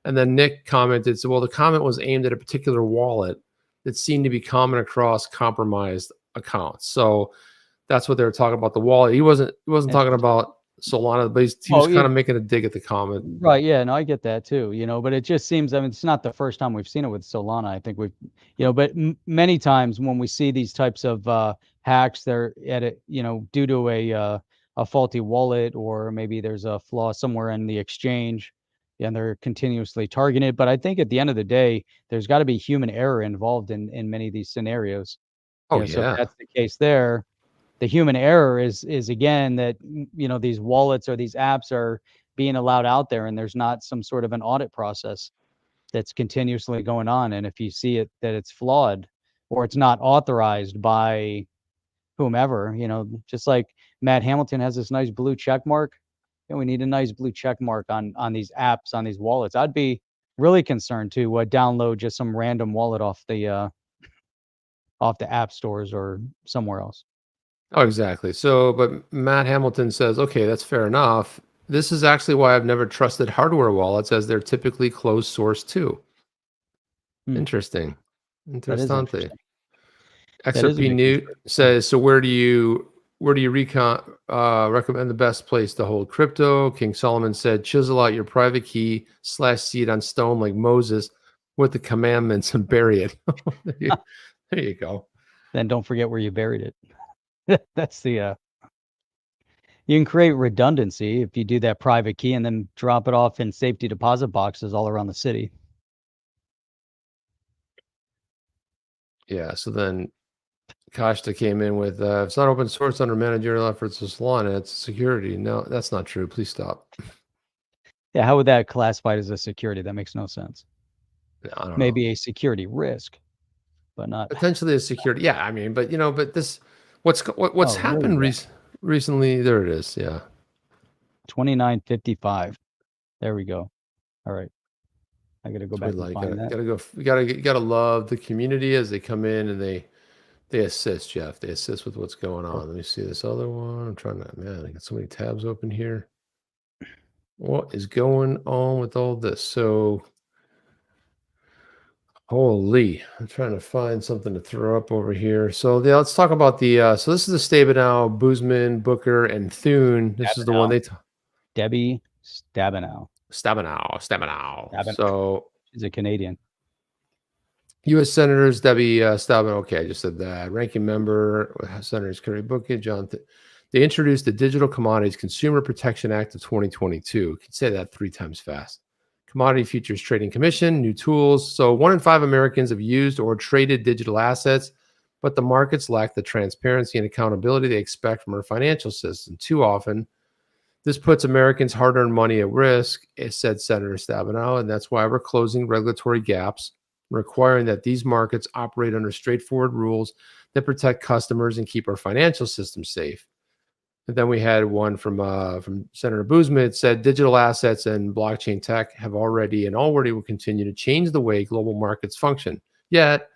And then Nick commented, "So well, the comment was aimed at a particular wallet that seemed to be common across compromised accounts." So that's what they were talking about, the wallet. He wasn't talking about Solana, but he was kind of making a dig at the comment. Right. Yeah. No, I get that too, you know, but it just seems, I mean, it's not the first time we've seen it with Solana. I think we've, you know, but many times when we see these types of hacks, they're at it, you know, due to a faulty wallet, or maybe there's a flaw somewhere in the exchange and they're continuously targeted. But I think at the end of the day, there's got to be human error involved in many of these scenarios. Oh, You know, yeah. So if that's the case there, the human error is again that, you know, these wallets or these apps are being allowed out there and there's not some sort of an audit process that's continuously going on. And if you see it that it's flawed or it's not authorized by whomever, you know, just like Matt Hamilton has this nice blue check mark, and we need a nice blue check mark on these apps, on these wallets. I'd be really concerned to download just some random wallet off the app stores or somewhere else. Oh, exactly. So, but Matt Hamilton says, okay, that's fair enough. This is actually why I've never trusted hardware wallets, as they're typically closed source too. Interesting. Interessante. XRP New says, so where do you recommend the best place to hold crypto? King Solomon said, chisel out your private key / seed on stone like Moses with the commandments and bury it. There you go. Then don't forget where you buried it. That's the you can create redundancy if you do that private key and then drop it off in safety deposit boxes all around the city. Yeah, so then Kashta came in with it's not open source under managerial efforts of Solana, it's security. No, that's not true. Please stop. Yeah, how would that classified as a security? That makes no sense. I don't Maybe know. a security risk, but not potentially a security. Yeah, I mean, but you know, but this what's happened recently? There it is. Yeah, 29.55. There we go. All right, I gotta go back and find that. We gotta love the community as they come in and they assist, Jeff. They assist with what's going on. Let me see this other one. I'm trying to, man, I got so many tabs open here. What is going on with all this? So holy, I'm trying to find something to throw up over here. So yeah, let's talk about the so this is the Stabenow, Boozman, Booker, and Thune. This is the one Debbie Stabenow. So she's a Canadian. U.S. Senators Debbie Stabenow. Okay, I just said that. Ranking member, Senators Cory Booker, John. They introduced the Digital Commodities Consumer Protection Act of 2022. You can say that 3 times fast. Commodity Futures Trading Commission, new tools. So 1 in 5 Americans have used or traded digital assets, but the markets lack the transparency and accountability they expect from our financial system. Too often, this puts Americans' hard-earned money at risk, said Senator Stabenow, and that's why we're closing regulatory gaps, requiring that these markets operate under straightforward rules that protect customers and keep our financial system safe. And then we had one from Senator Boozman. It said digital assets and blockchain tech have already will continue to change the way global markets function. Yet,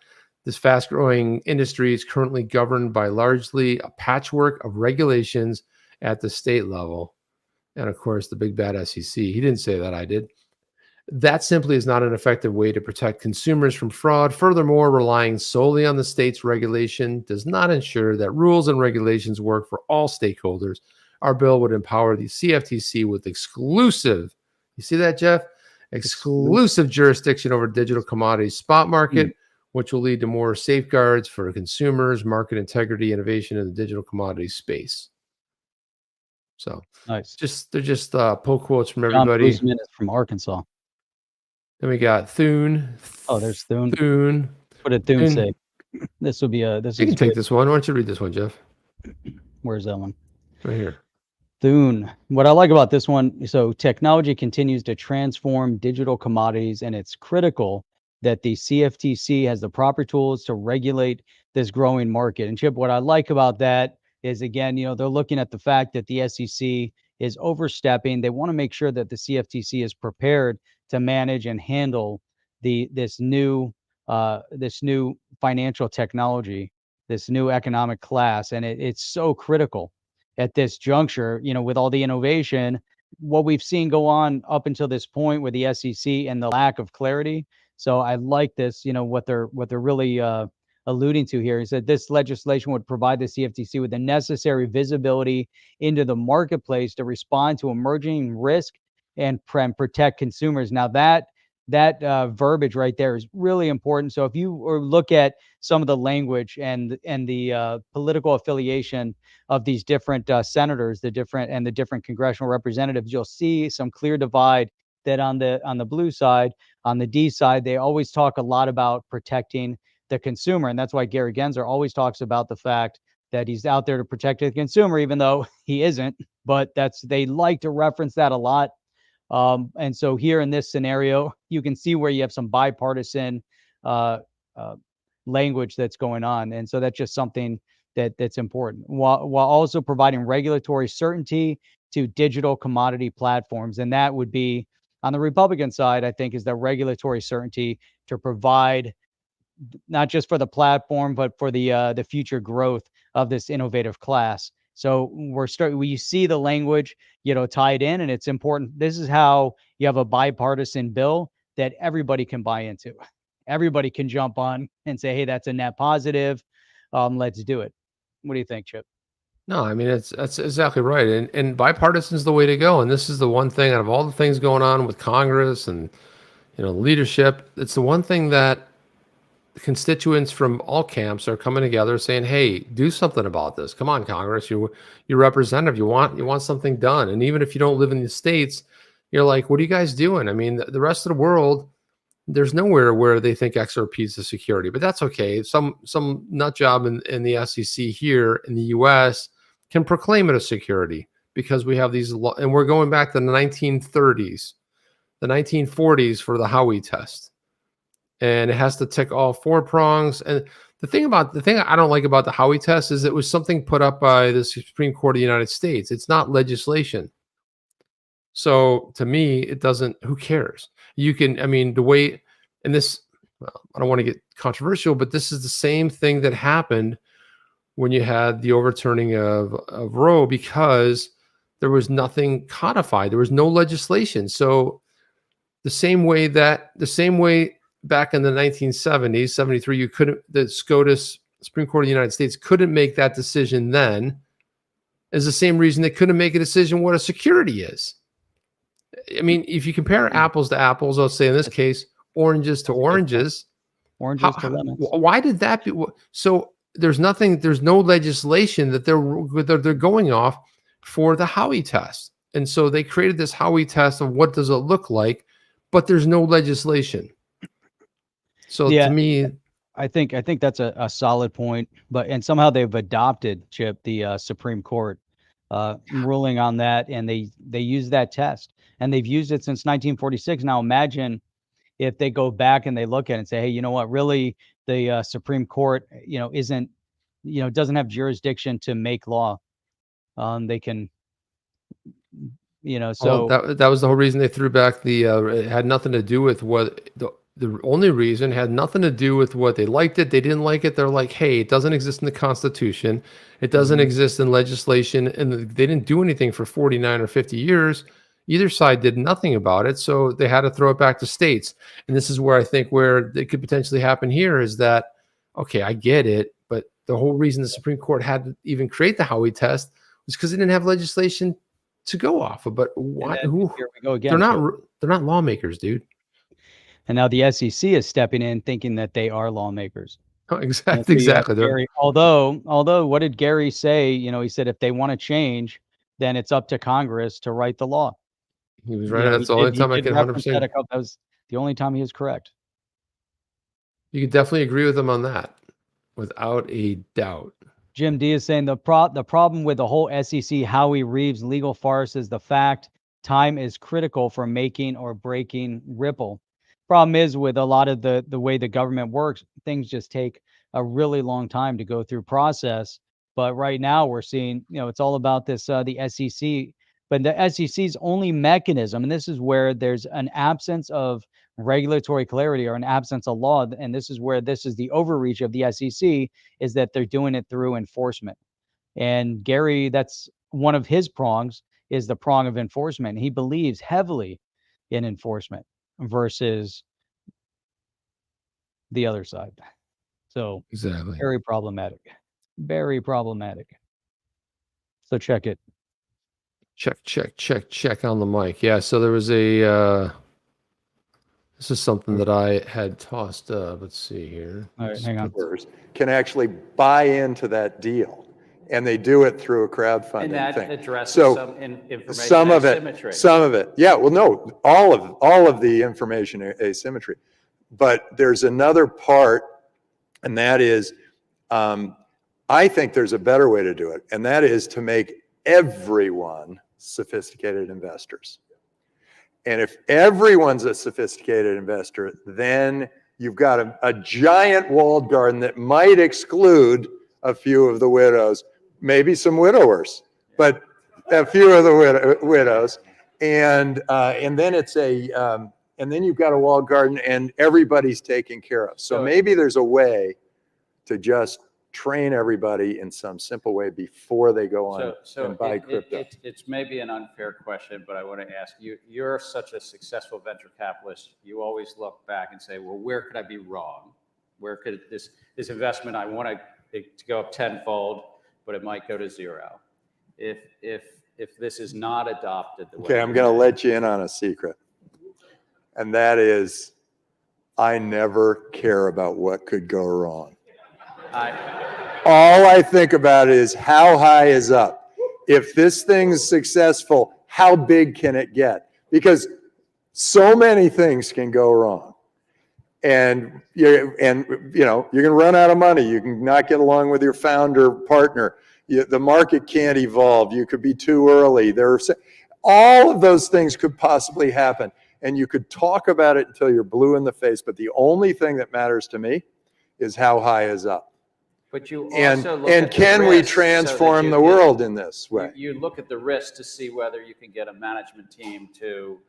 this fast-growing industry is currently governed by largely a patchwork of regulations at the state level. And of course, the big bad SEC. He didn't say that, I did. That simply is not an effective way to protect consumers from fraud. Furthermore, relying solely on the state's regulation does not ensure that rules and regulations work for all stakeholders. Our bill would empower the CFTC with exclusive, you see that, Jeff? Exclusive jurisdiction over digital commodities spot market, which will lead to more safeguards for consumers, market integrity, innovation in the digital commodities space. So Nice. they're just pull quotes from John everybody. Boozman is from Arkansas. Then we got Thune. Oh, there's Thune. Thune. What did Thune Thune. say? This will be a. This You is can take good. this one. Why don't you read this one, Jeff? Where's that one? Right here. Thune. What I like about this one, so technology continues to transform digital commodities, and it's critical that the CFTC has the proper tools to regulate this growing market. And Chip, what I like about that is, again, they're looking at the fact that the SEC is overstepping. They want to make sure that the CFTC is prepared to manage and handle this new financial technology, this new economic class, and it's so critical at this juncture. With all the innovation, what we've seen go on up until this point with the SEC and the lack of clarity. So I like this. What they're really alluding to here is that this legislation would provide the CFTC with the necessary visibility into the marketplace to respond to emerging risk and protect consumers. Now that verbiage right there is really important. So if you look at some of the language and the political affiliation of these different senators, the different congressional representatives, you'll see some clear divide that on the blue side, on the D side, they always talk a lot about protecting the consumer. And that's why Gary Gensler always talks about the fact that he's out there to protect the consumer, even though he isn't. But they like to reference that a lot. And so here in this scenario, you can see where you have some bipartisan language that's going on. And so that's just something that's important, while also providing regulatory certainty to digital commodity platforms. And that would be on the Republican side, I think, is the regulatory certainty to provide not just for the platform, but for the future growth of this innovative class. So we see the language, tied in, and it's important. This is how you have a bipartisan bill that everybody can buy into. Everybody can jump on and say, hey, that's a net positive. Let's do it. What do you think, Chip? No, I mean, that's exactly right. And bipartisan is the way to go. And this is the one thing out of all the things going on with Congress and, leadership, it's the one thing that constituents from all camps are coming together saying, hey, do something about this. Come on, Congress, you're representative. You want something done. And even if you don't live in the States, you're like, what are you guys doing? I mean, the rest of the world, there's nowhere where they think XRP is a security, but that's okay. Some nut job in the SEC here in the US can proclaim it a security because we have these, and we're going back to the 1930s, the 1940s for the Howey test. And it has to tick all four prongs. And the thing I don't like about the Howey test is it was something put up by the Supreme Court of the United States. It's not legislation. So to me, it doesn't, who cares? The way, and this, well, I don't want to get controversial, but this is the same thing that happened when you had the overturning of Roe, because there was nothing codified. There was no legislation. So the same way back in the 1970s, 73, the SCOTUS, Supreme Court of the United States, couldn't make that decision then, is the same reason they couldn't make a decision what a security is. I mean, if you compare apples to apples, let's say in this case, oranges to oranges. Oranges to lemons. Why did that be? So there's no legislation that they're going off for the Howey test. And so they created this Howey test of what does it look like, but there's no legislation. So to me, I think that's a solid point, and somehow they've adopted, Chip, the Supreme Court ruling on that, and they use that test, and they've used it since 1946. Now imagine if they go back and they look at it and say, hey, you know what, really the Supreme Court, isn't, doesn't have jurisdiction to make law. They can, so that was the whole reason they threw back it had nothing to do with what the only reason had nothing to do with what they liked it. They didn't like it. They're like, hey, it doesn't exist in the Constitution. It doesn't exist in legislation. And they didn't do anything for 49 or 50 years. Either side did nothing about it. So they had to throw it back to states. And this is where I think where it could potentially happen here is that, okay, I get it. But the whole reason the Supreme Court had to even create the Howey test was because they didn't have legislation to go off of. But why? Here we go again. They're not lawmakers, dude. And now the SEC is stepping in, thinking that they are lawmakers. Oh, exactly. Gary, although, what did Gary say? He said if they want to change, then it's up to Congress to write the law. He was right. That's the only time I can 100%. That was the only time he was correct. You could definitely agree with him on that, without a doubt. Jim D is saying the problem with the whole SEC Howie Reeves legal farce is the fact time is critical for making or breaking Ripple. Problem is with a lot of the way the government works, things just take a really long time to go through process. But right now we're seeing, it's all about this, the SEC, but the SEC's only mechanism, and this is where there's an absence of regulatory clarity or an absence of law. And this is where this is the overreach of the SEC, is that they're doing it through enforcement. And Gary, that's one of his prongs, is the prong of enforcement. He believes heavily in enforcement versus the other side. So exactly, very problematic, very problematic. So check it. Check on the mic. Yeah. So there was a, this is something that I had tossed up. Let's see here. All right, hang on. Can actually buy into that deal. And they do it through a crowdfunding And that thing. addresses So information some of asymmetry. it, some of it. Yeah, well, no, all of the information asymmetry. But there's another part, and that is, I think there's a better way to do it, and that is to make everyone sophisticated investors. And if everyone's a sophisticated investor, then you've got a giant walled garden that might exclude a few of the widows, maybe some widowers, but a few of the widows. And then it's and then you've got a walled garden and everybody's taken care of. So maybe there's a way to just train everybody in some simple way before they go on and buy crypto. It's maybe an unfair question, but I want to ask you, you're such a successful venture capitalist. You always look back and say, well, where could I be wrong? Where could this investment, I want to go up tenfold, but it might go to zero. If this is not adopted the way. Okay, I'm going to let you in on a secret. And that is, I never care about what could go wrong. All I think about is how high is up. If this thing's successful, how big can it get? Because so many things can go wrong. And you're going to run out of money. You can not get along with your founder partner. The market can't evolve. You could be too early. All of those things could possibly happen. And you could talk about it until you're blue in the face. But the only thing that matters to me is how high is up. But you also look and at can the we risk transform so the world in this way? You look at the risk to see whether you can get a management team to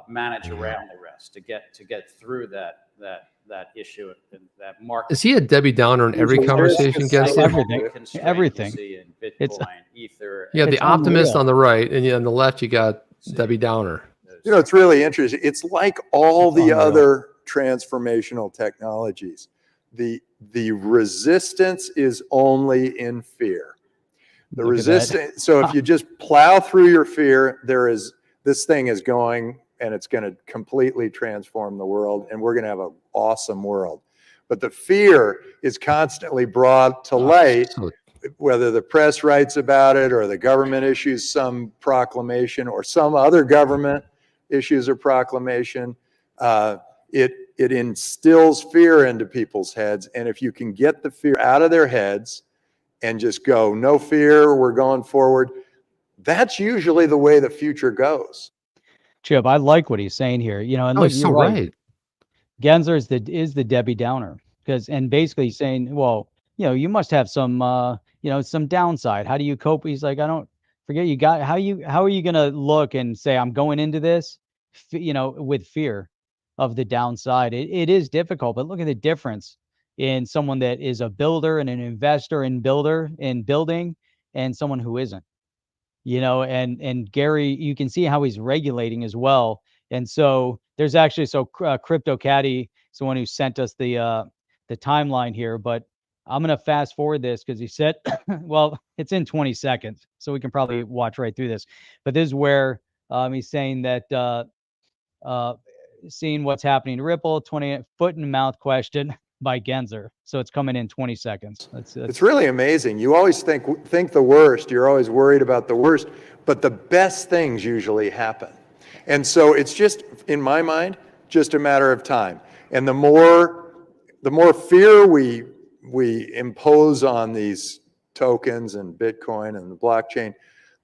manage around the risk, to get through that issue and that market. Is he a Debbie Downer in every conversation, Gensler? Everything. Bitcoin, Ether. Yeah, the optimist on the right, and on the left you got Debbie Downer. It's really interesting. It's like all the other transformational technologies. The resistance is only in fear. The resistance. So if you just plow through your fear, this thing is going, and it's going to completely transform the world, and we're going to have an awesome world. But the fear is constantly brought to light, whether the press writes about it or the government issues some proclamation or some other government issues a proclamation. It instills fear into people's heads. And if you can get the fear out of their heads and just go, no fear, we're going forward, that's usually the way the future goes. Chip, I like what he's saying here. And look, he's so right. Gensler is the Debbie Downer, and basically saying, well, you must have some, some downside. How do you cope? He's like, I don't forget you got, how are you going to look and say, I'm going into this, with fear of the downside? It is difficult, but look at the difference in someone that is a builder and an investor in building and someone who isn't, and Gary, you can see how he's regulating as well. And so there's actually, Crypto Caddy is the one who sent us the timeline here, but I'm going to fast forward this because he said, well, it's in 20 seconds, so we can probably watch right through this. But this is where he's saying that seeing what's happening to Ripple, 20 foot in mouth question. by Gensler. So it's coming in 20 seconds. It's really amazing. You always think the worst. You're always worried about the worst, but the best things usually happen. And so it's just, in my mind, just a matter of time. And the more fear we impose on these tokens and Bitcoin and the blockchain,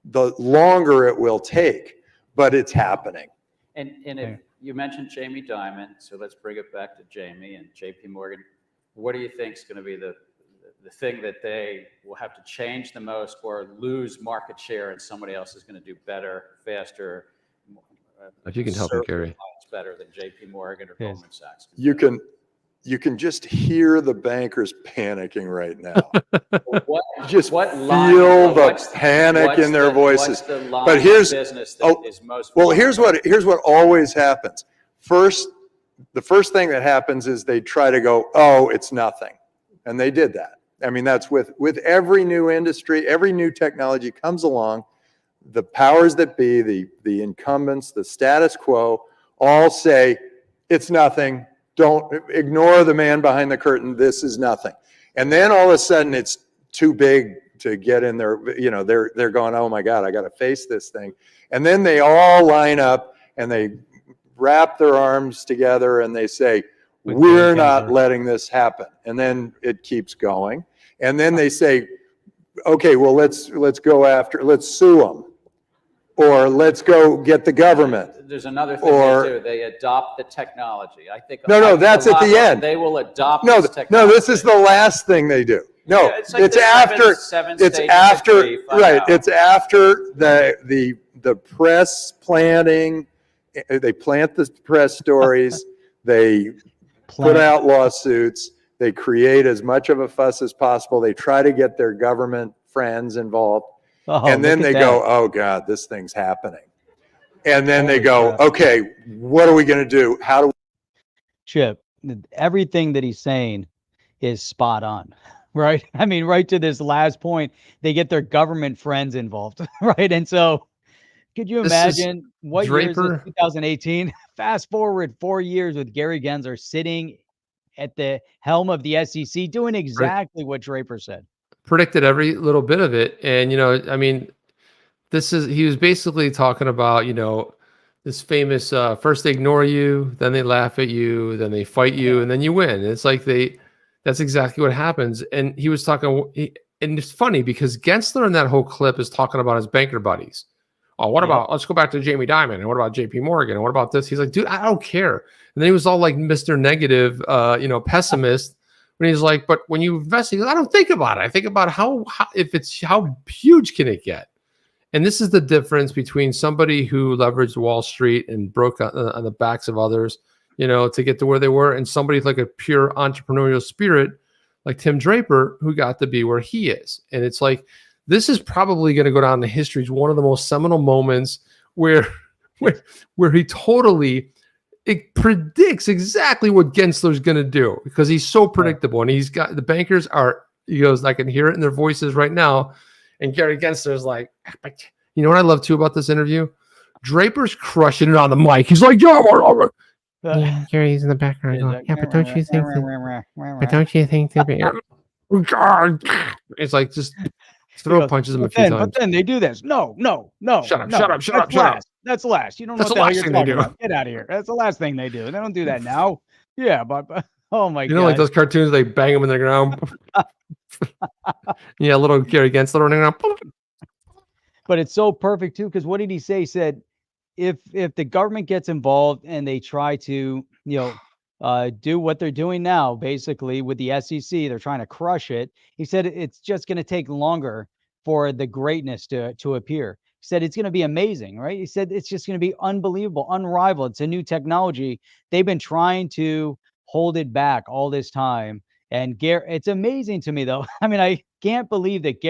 the longer it will take, but it's happening. And if you mentioned Jamie Dimon, so let's bring it back to Jamie and JP Morgan. What do you think is going to be the thing that they will have to change the most or lose market share and somebody else is going to do better, faster? If you can help me, Gary. Better than JP Morgan or Goldman Sachs. You can just hear the bankers panicking right now. Just feel the panic in their voices. But here's here's what always happens. The first thing that happens is they try to go, oh, it's nothing, and they did that. I mean, that's with every new industry, every new technology comes along. The powers that be, the incumbents, the status quo, all say it's nothing. Don't ignore the man behind the curtain. This is nothing. And then all of a sudden it's too big to get in there. You know, they're going, oh my God, I got to face this thing. And then they all line up and they wrap their arms together and they say, we're not letting this happen. And then it keeps going. And then they say, okay, well, let's sue them. Or let's go get the government. There's another thing they do. They adopt the technology. I think. No, that's at the end. They will adopt this technology. No, this is the last thing they do. No, yeah, it's like it's after. It's after. Right. It's after the press planning. They plant the press stories. They put out lawsuits. They create as much of a fuss as possible. They try to get their government friends involved. Oh, and then they go, oh God, this thing's happening. And then they go, okay, what are we going to do? How do we? Chip, everything that he's saying is spot on, right? I mean, right to this last point, they get their government friends involved, right? And so could you imagine what year is this, 2018? Fast forward 4 years with Gary Gensler sitting at the helm of the SEC doing exactly what Draper said. Predicted every little bit of it. And, you know, I mean, he was basically talking about, you know, this famous, first they ignore you, then they laugh at you, then they fight you, and then you win. It's like that's exactly what happens. And he was talking, and it's funny because Gensler in that whole clip is talking about his banker buddies. Oh, what about, let's go back to Jamie Dimon, and what about JP Morgan, and what about this? He's like, dude, I don't care. And then he was all like Mr. Negative, you know, pessimist. When he's like, but when you invest, he goes, I don't think about it. I think about how huge can it get? And this is the difference between somebody who leveraged Wall Street and broke on the backs of others, you know, to get to where they were, and somebody like a pure entrepreneurial spirit like Tim Draper who got to be where he is. And it's like, this is probably going to go down in history as one of the most seminal moments where he totally it predicts exactly what Gensler's going to do because he's so predictable. And he's got the bankers he goes, I can hear it in their voices right now. And Gary Gensler's like, you know what I love too about this interview? Draper's crushing it on the mic. He's like, yeah, Gary's in the background going, yeah, but don't you think that, it's like, just throw punches him a few times. But then they do this. No. Shut up. That's last. You don't know what the hell you're talking about. Get out of here. That's the last thing they do. They don't do that now. Yeah, but oh my God. You know, like those cartoons, they bang them in the ground. Yeah, little Gary Gensler running around. But it's so perfect too, because what did he say? He said, if the government gets involved and they try to, you know, do what they're doing now, basically with the SEC, they're trying to crush it. He said it's just going to take longer for the greatness to appear. He said it's going to be amazing, right? He said it's just going to be unbelievable, unrivaled. It's a new technology. They've been trying to hold it back all this time. And it's amazing to me, though. I mean, I can't believe that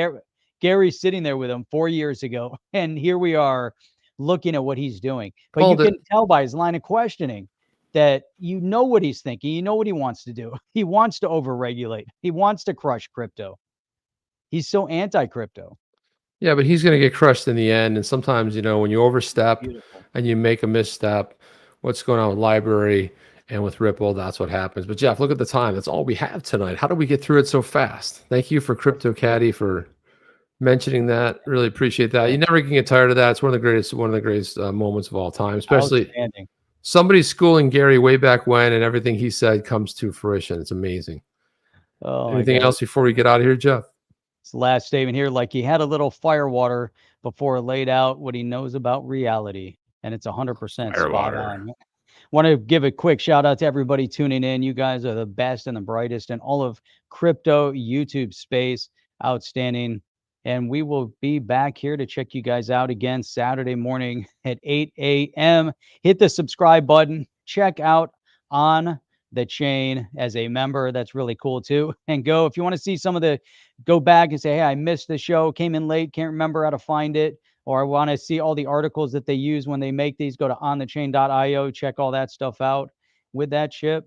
Gary's sitting there with him 4 years ago, and here we are looking at what he's doing. But you can tell by his line of questioning that you know what he's thinking. You know what he wants to do. He wants to overregulate. He wants to crush crypto. He's so anti-crypto. Yeah, but he's going to get crushed in the end. And sometimes, you know, when you overstep and you make a misstep, what's going on with LBRY And with Ripple, that's what happens. But Jeff, look at the time. That's all we have tonight. How do we get through it so fast? Thank you for Crypto Caddy for mentioning that. Really appreciate that. You never can get tired of that. It's one of the greatest moments of all time, especially somebody schooling Gary way back when, and everything he said comes to fruition. It's amazing. Oh, anything else before we get out of here, Jeff? It's the last statement here. Like, he had a little firewater before laid out what he knows about reality, and it's 100% spot on. Want to give a quick shout out to everybody tuning in. You guys are the best and the brightest in all of crypto YouTube space. Outstanding. And we will be back here to check you guys out again Saturday morning at 8 a.m. Hit the subscribe button. Check out On the Chain as a member. That's really cool too. And go, if you want to see some of the, go back and say, hey, I missed the show, came in late, can't remember how to find it, or I want to see all the articles that they use when they make these, go to onthechain.io, check all that stuff out. With that, Chip,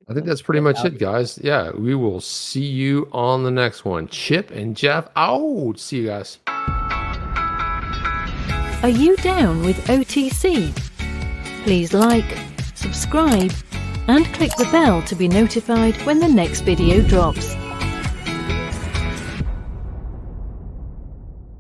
I think that's pretty much it, guys. Yeah, we will see you on the next one. Chip and Jeff out. See you guys. Are you down with OTC? Please like, subscribe, and click the bell to be notified when the next video drops.